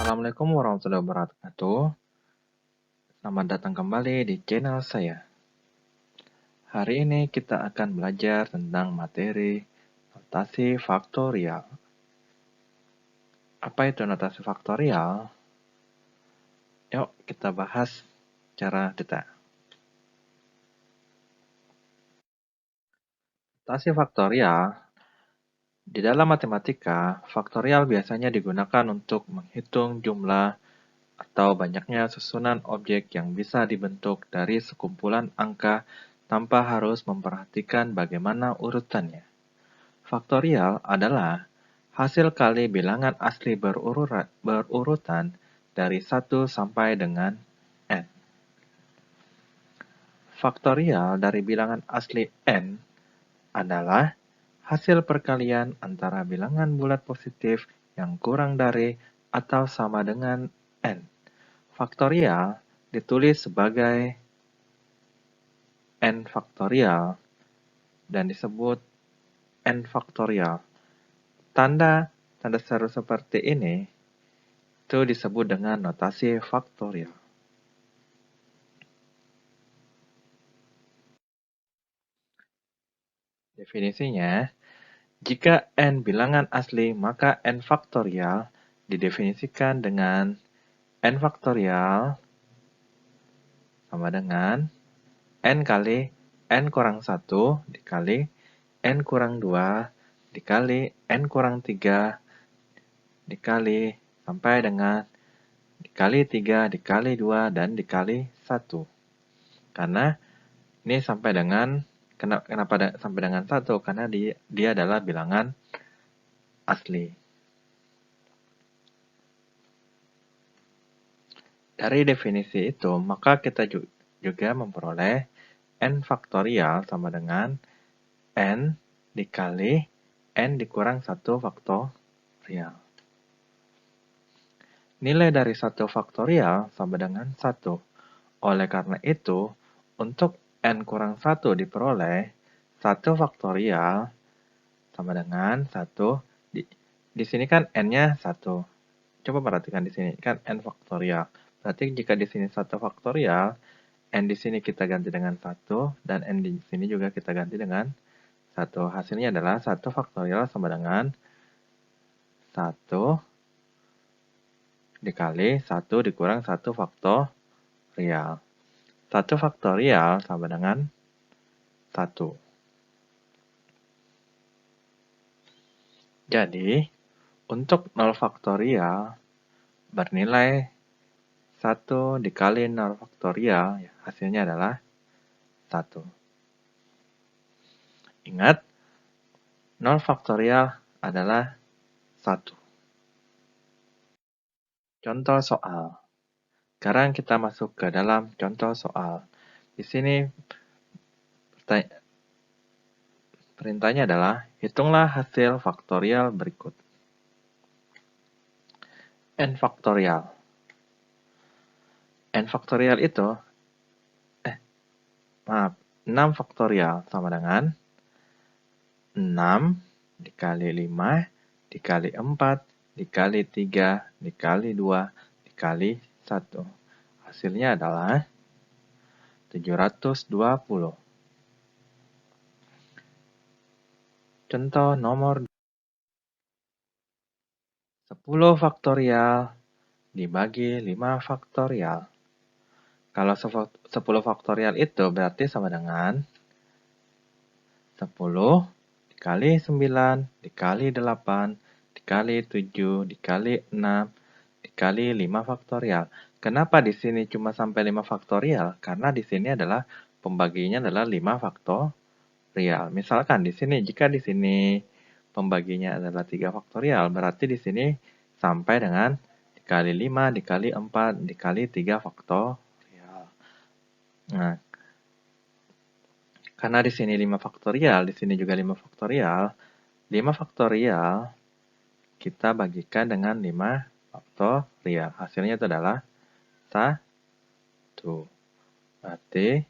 Assalamualaikum warahmatullahi wabarakatuh. Selamat datang kembali di channel saya. Hari ini kita akan belajar tentang materi notasi faktorial. Apa itu notasi faktorial? Yuk kita bahas secara detail. Notasi faktorial di dalam matematika, faktorial biasanya digunakan untuk menghitung jumlah atau banyaknya susunan objek yang bisa dibentuk dari sekumpulan angka tanpa harus memperhatikan bagaimana urutannya. Faktorial adalah hasil kali bilangan asli berurutan dari 1 sampai dengan n. Faktorial dari bilangan asli n adalah hasil perkalian antara bilangan bulat positif yang kurang dari atau sama dengan n. Faktorial ditulis sebagai n faktorial dan disebut n faktorial. Tanda seru seperti ini itu disebut dengan notasi faktorial. Definisinya, jika n bilangan asli, maka n faktorial didefinisikan dengan n faktorial sama dengan n kali n kurang 1 dikali n kurang 2 dikali n kurang 3 dikali sampai dengan dikali 3 dikali 2 dan dikali 1. Karena ini sampai dengan kenapa sampai dengan 1? Karena dia adalah bilangan asli. Dari definisi itu, maka kita juga memperoleh n faktorial sama dengan n dikali n dikurang 1 faktorial. Nilai dari 1 faktorial sama dengan 1. Oleh karena itu, untuk n kurang 1 diperoleh 1 faktorial sama dengan 1. Di sini kan n-nya 1. Coba perhatikan di sini, kan n faktorial. Berarti jika di sini 1 faktorial, n di sini kita ganti dengan 1, dan n di sini juga kita ganti dengan 1. Hasilnya adalah 1 faktorial sama dengan 1 dikali 1 dikurang 1 faktorial. 1 faktorial sama dengan 1. Jadi, untuk 0 faktorial bernilai 1 dikali 0 faktorial, hasilnya adalah 1. Ingat, 0 faktorial adalah 1. Contoh soal. Sekarang kita masuk ke dalam contoh soal. Di sini perintahnya adalah hitunglah hasil faktorial berikut. N faktorial. N faktorial itu 6 faktorial sama dengan 6 dikali 5 dikali 4 dikali 3 dikali 2 dikali 1. Hasilnya adalah 720. Contoh nomor 10 faktorial dibagi 5 faktorial. Kalau 10 faktorial itu berarti sama dengan 10 dikali 9 dikali 8 dikali 7 dikali 6 dikali 5 faktorial. Kenapa di sini cuma sampai 5 faktorial? Karena di sini adalah pembaginya adalah 5 faktorial. Misalkan di sini, jika di sini pembaginya adalah 3 faktorial, berarti di sini sampai dengan dikali 5 dikali 4 dikali 3 faktorial. Nah, karena di sini 5 faktorial, di sini juga 5 faktorial, 5 faktorial kita bagikan dengan 5 faktorial. Hasilnya itu adalah 1. Berarti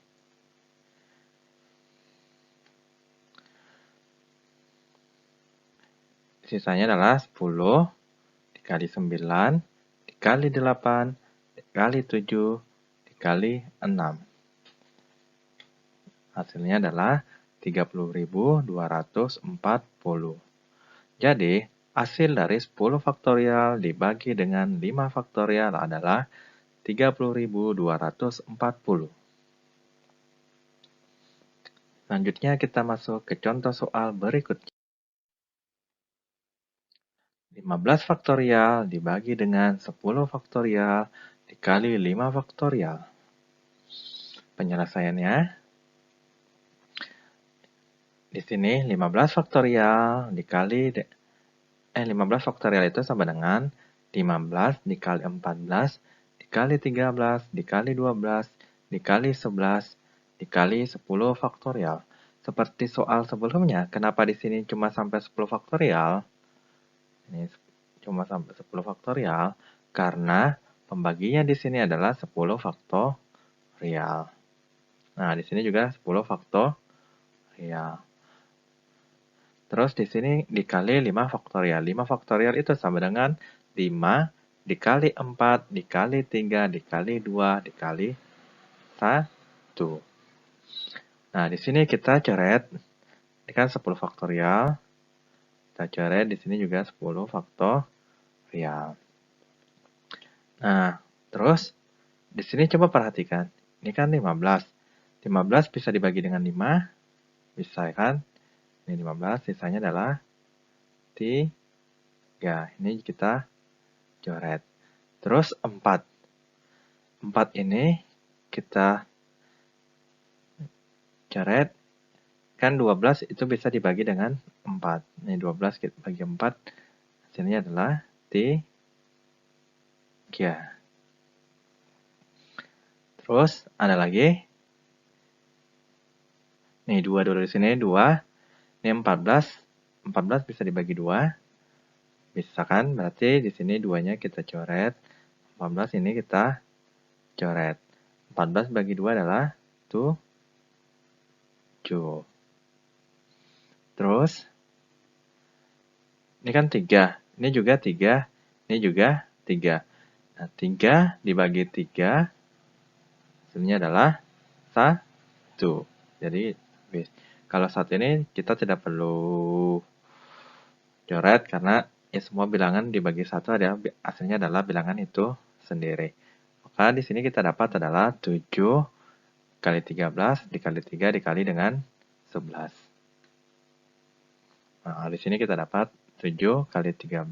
sisanya adalah 10 dikali 9 dikali 8, dikali 7, dikali 6. Hasilnya adalah 30.240. Jadi, hasil dari 10 faktorial dibagi dengan 5 faktorial adalah 30.240. Selanjutnya kita masuk ke contoh soal berikutnya. 15 faktorial dibagi dengan 10 faktorial dikali 5 faktorial. Penyelesaiannya, di sini 15 faktorial dikali 15 faktorial itu sama dengan 15 dikali 14 dikali 13 dikali 12 dikali 11 dikali 10 faktorial. Seperti soal sebelumnya, kenapa di sini cuma sampai 10 faktorial? Ini cuma sampai 10 faktorial karena pembaginya di sini adalah 10 faktorial. Nah, di sini juga 10 faktorial. Terus di sini dikali 5 faktorial. 5 faktorial itu sama dengan 5 dikali 4 dikali 3 dikali 2 dikali 1. Nah, di sini kita coret. Ini kan 10 faktorial. Kita coret di sini juga 10 faktorial. Nah, terus di sini coba perhatikan. Ini kan 15. 15 bisa dibagi dengan 5. Bisa kan? Ini 15, sisanya adalah 3. Ini kita coret. Terus 4. 4 ini kita coret. Kan 12 itu bisa dibagi dengan 4. Ini 12 kita bagi 4. Hasilnya adalah 3. Terus ada lagi. Nih 2 dulu di sini 2. Ini 14. 14 bisa dibagi 2. Bisa kan? Berarti di sini 2-nya kita coret. 14 ini kita coret. 14 bagi 2 adalah 7. Terus ini kan 3. Ini juga 3. Ini juga 3. Nah, 3 dibagi 3 hasilnya adalah 1. Jadi, kalau 1 ini kita tidak perlu coret karena ya semua bilangan dibagi 1 adalah hasilnya adalah bilangan itu sendiri. Maka di sini kita dapat adalah 7 kali 13 dikali 3 dikali dengan 11. Nah, di sini kita dapat 7 kali 13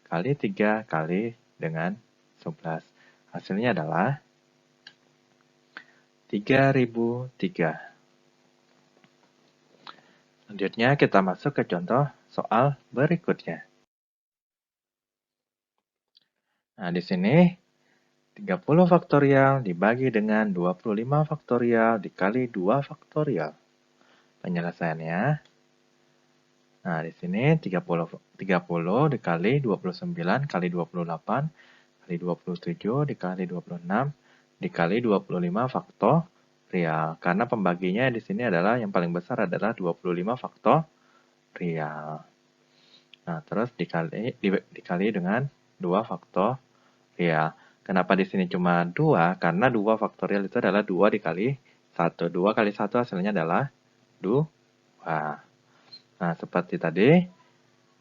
kali 3 kali dengan 11. Hasilnya adalah 3003. Selanjutnya kita masuk ke contoh soal berikutnya. Nah, di sini 30 faktorial dibagi dengan 25 faktorial dikali 2 faktorial. Penyelesaiannya, nah di sini 30 dikali 29 kali 28 kali 27 dikali 26 dikali 25 faktorial. Karena pembaginya di sini adalah yang paling besar adalah 25 faktorial. Nah, terus dikali dengan 2 faktorial. Kenapa di sini cuma 2? Karena 2 faktorial itu adalah 2 dikali 1. 2 kali 1 hasilnya adalah 2. Nah, seperti tadi,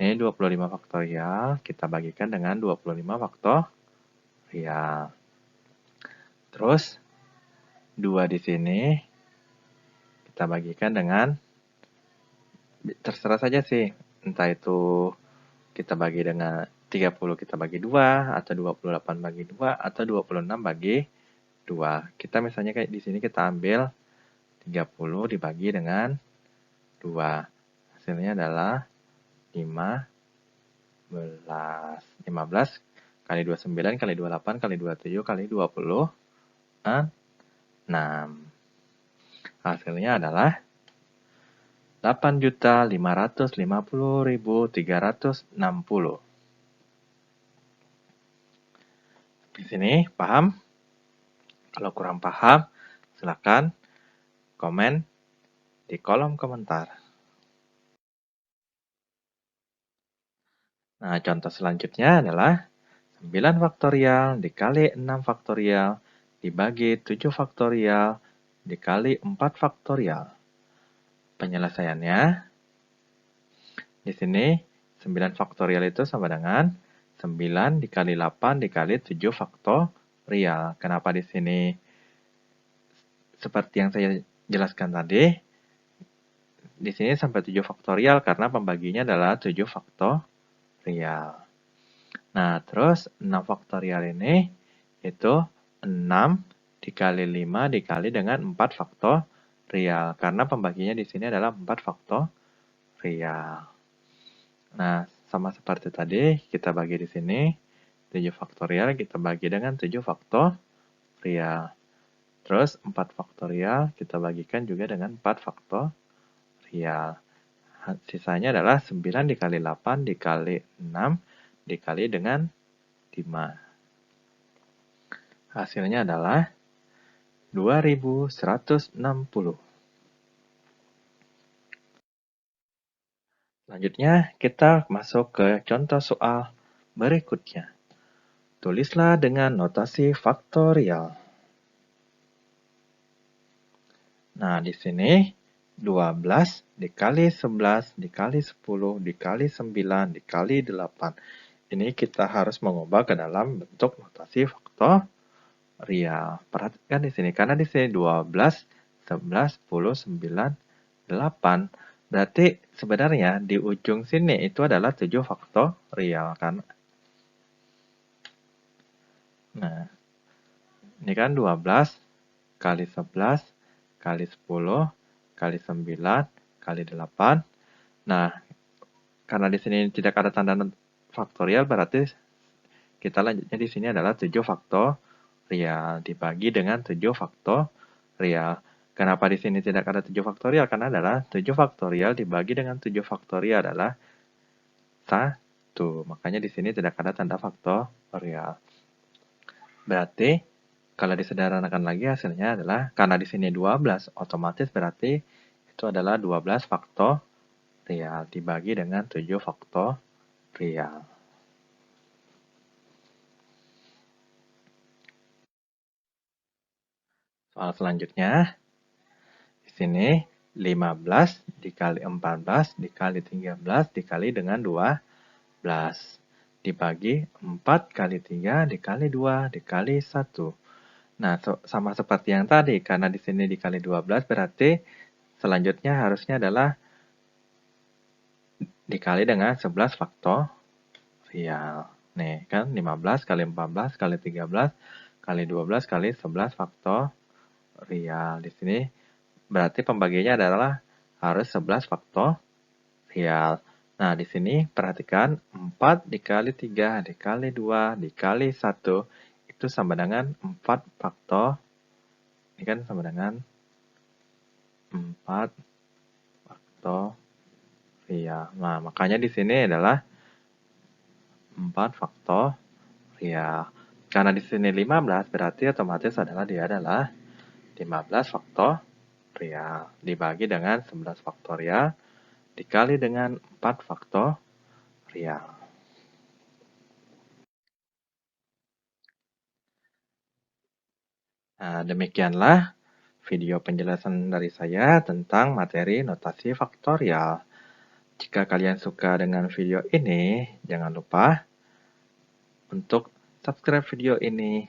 ini 25 faktorial, kita bagikan dengan 25 faktorial. Terus, 2 di sini, kita bagikan dengan, terserah saja sih, entah itu kita bagi dengan 30 kita bagi 2, atau 28 bagi 2, atau 26 bagi 2. Kita misalnya kayak di sini kita ambil 30 dibagi dengan 2. Hasilnya adalah 15. 15 kali 29 kali 28 kali 27 kali 26. Hasilnya adalah 8.550.360. Di sini paham? Kalau kurang paham, silakan komen di kolom komentar. Nah, contoh selanjutnya adalah 9 faktorial dikali 6 faktorial dibagi 7 faktorial dikali 4 faktorial. Penyelesaiannya, di sini 9 faktorial itu sama dengan 9 dikali 8 dikali 7 faktorial. Kenapa di sini seperti yang saya jelaskan tadi, di sini sampai 7 faktorial karena pembaginya adalah 7 faktorial. Nah, terus 6 faktorial ini itu 6 dikali 5 dikali dengan 4 faktorial. Karena pembaginya di sini adalah 4 faktorial. Nah, sama seperti tadi, kita bagi di sini 7 faktorial kita bagi dengan 7 faktorial. Terus 4 faktorial kita bagikan juga dengan 4 faktorial. Sisanya adalah 9 dikali 8 dikali 6 dikali dengan 5. Hasilnya adalah 2160. Selanjutnya, kita masuk ke contoh soal berikutnya. Tulislah dengan notasi faktorial. Nah, di sini 12 dikali 11 dikali 10 dikali 9 dikali 8. Ini kita harus mengubah ke dalam bentuk notasi faktorial. Perhatikan di sini, karena di sini 12, 11, 10, 9, 8. Berarti sebenarnya di ujung sini itu adalah 7 faktorial kan. Nah, ini kan 12 kali 11 kali 10 kali 9 kali 8. Nah, karena di sini tidak ada tanda faktorial, berarti kita lanjutnya di sini adalah 7 faktorial dibagi dengan 7 faktorial. Kenapa di sini tidak ada 7 faktorial? Karena adalah 7 faktorial dibagi dengan 7 faktorial adalah 1. Makanya di sini tidak ada tanda faktorial. Berarti kalau disederhanakan lagi hasilnya adalah, karena di sini 12, otomatis berarti itu adalah 12 faktorial dibagi dengan 7 faktorial. Soal selanjutnya, di sini 15 dikali 14 dikali 13 dikali dengan 12. Dibagi 4 kali 3 dikali 2 dikali 1. Nah, sama seperti yang tadi, karena di sini dikali 12 berarti selanjutnya harusnya adalah dikali dengan 11 faktorial. Nih, kan 15 kali 14 kali 13 kali 12 kali 11 faktorial. Di sini berarti pembagiannya adalah harus 11 faktorial. Nah, di sini perhatikan 4 dikali 3 dikali 2 dikali 1 itu sama dengan 4 faktorial. Ini kan sama dengan 4 faktorial. Nah, makanya di sini adalah 4 faktorial. Karena di sini 15 berarti otomatis adalah dia adalah 15 faktorial dibagi dengan 11 faktorial dikali dengan 4 faktorial. Nah, demikianlah video penjelasan dari saya tentang materi notasi faktorial. Jika kalian suka dengan video ini, jangan lupa untuk subscribe video ini.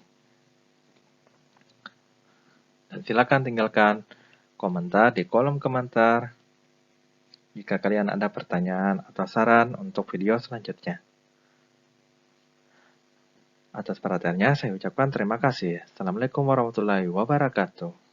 Dan silakan tinggalkan komentar di kolom komentar jika kalian ada pertanyaan atau saran untuk video selanjutnya. Atas perhatiannya saya ucapkan terima kasih. Assalamualaikum warahmatullahi wabarakatuh.